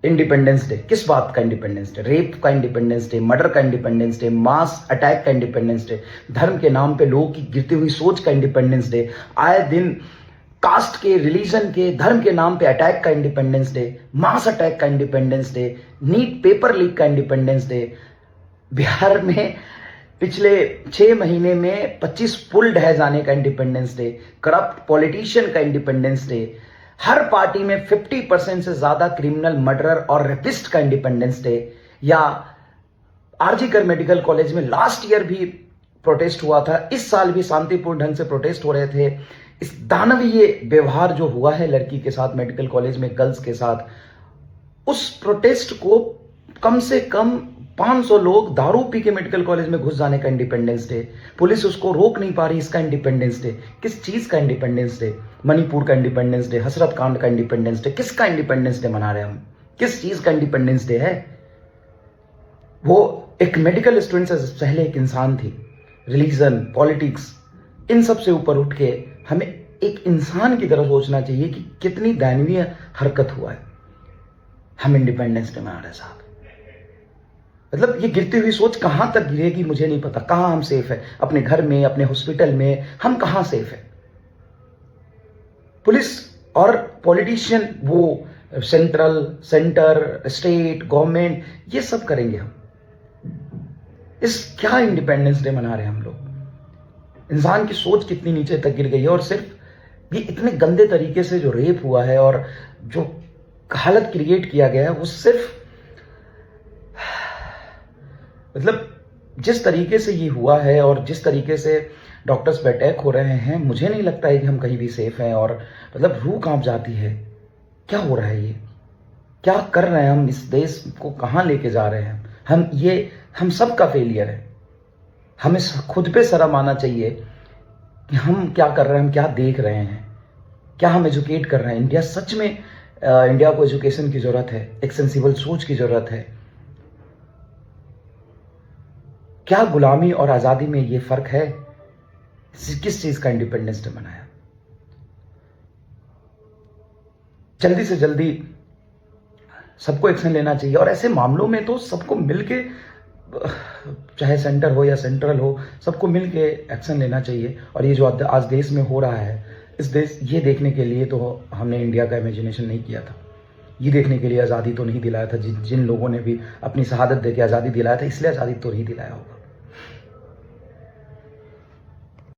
Independence day, किस बात का इंडिपेंडेंस डे? रेप का इंडिपेंडेंस डे, मर्डर का इंडिपेंडेंस डे, मास अटैक का इंडिपेंडेंस डे, धर्म के नाम पे लोगों की गिरती हुई सोच का इंडिपेंडेंस डे, आए दिन कास्ट के, रिलीजन के, धर्म के नाम पे अटैक का इंडिपेंडेंस डे, मास अटैक का Independence Day, NEET paper leak का इंडिपेंडेंस डे। बिहार में पिछले 6 महीने में 25 पुल ढह जाने का इंडिपेंडेंस डे, करप्ट पॉलिटिशियन का इंडिपेंडेंस डे, हर पार्टी में 50% से ज्यादा क्रिमिनल, मर्डरर और रेपिस्ट का इंडिपेंडेंस डे, या आरजीकर मेडिकल कॉलेज में लास्ट ईयर भी प्रोटेस्ट हुआ था, इस साल भी शांतिपूर्ण ढंग से प्रोटेस्ट हो रहे थे। इस दानवीय व्यवहार जो हुआ है लड़की के साथ मेडिकल कॉलेज में, गर्ल्स के साथ, उस प्रोटेस्ट को कम से कम 500 लोग दारू पी के मेडिकल कॉलेज में घुस जाने का इंडिपेंडेंस डे, पुलिस उसको रोक नहीं पा रही, इसका इंडिपेंडेंस डे। किस चीज का इंडिपेंडेंस डे? मणिपुर का इंडिपेंडेंस डे, हसरत कांड का इंडिपेंडेंस डे, किसका इंडिपेंडेंस डे मना रहे हैं हम? किस चीज का इंडिपेंडेंस डे है? वो एक मेडिकल स्टूडेंट से पहले एक इंसान थी। रिलीजन, पॉलिटिक्स, इन सब से ऊपर उठ के हमें एक इंसान की तरह सोचना चाहिए कि कितनी दयनीय हरकत हुआ है। हम इंडिपेंडेंस डे मना रहे हैं साहब। मतलब ये गिरती हुई सोच कहां तक गिरेगी मुझे नहीं पता। कहां हम सेफ है? अपने घर में, अपने हॉस्पिटल में, हम कहां सेफ है? पुलिस और पॉलिटिशियन वो सेंटर, स्टेट, गवर्नमेंट, ये सब करेंगे हम। इस क्या इंडिपेंडेंस डे मना रहे हैं हम लोग? इंसान की सोच कितनी नीचे तक गिर गई है। और सिर्फ ये इतने गंदे तरीके से जो रेप हुआ है और जो हालत क्रिएट किया गया है, वो सिर्फ मतलब जिस तरीके से ये हुआ है और जिस तरीके से डॉक्टर्स पे अटैक हो रहे हैं, मुझे नहीं लगता है कि हम कहीं भी सेफ हैं। और मतलब रूह कांप जाती है। क्या हो रहा है? ये क्या कर रहे हैं हम? इस देश को कहां लेके जा रहे हैं हम सब का फेलियर है। हमें खुद पे शर्म आना चाहिए कि हम क्या कर रहे हैं, हम क्या देख रहे हैं, क्या हम एजुकेट कर रहे हैं। इंडिया सच में इंडिया को एजुकेशन की जरूरत है, एक सेंसिबल सोच की जरूरत है। क्या गुलामी और आजादी में ये फर्क है? किस चीज का इंडिपेंडेंस डे मनाया? जल्दी से जल्दी सबको एक्शन लेना चाहिए। और ऐसे मामलों में तो सबको मिलके, चाहे सेंटर हो या सेंट्रल हो, सबको मिलके एक्शन लेना चाहिए। और ये जो आज देश में हो रहा है, ये देखने के लिए तो हमने इंडिया का इमेजिनेशन नहीं किया था। ये देखने के लिए आज़ादी तो नहीं दिलाया था। जिन लोगों ने भी अपनी शहादत देके आज़ादी दिलाया था, इसलिए आज़ादी तो नहीं दिलाया होगा।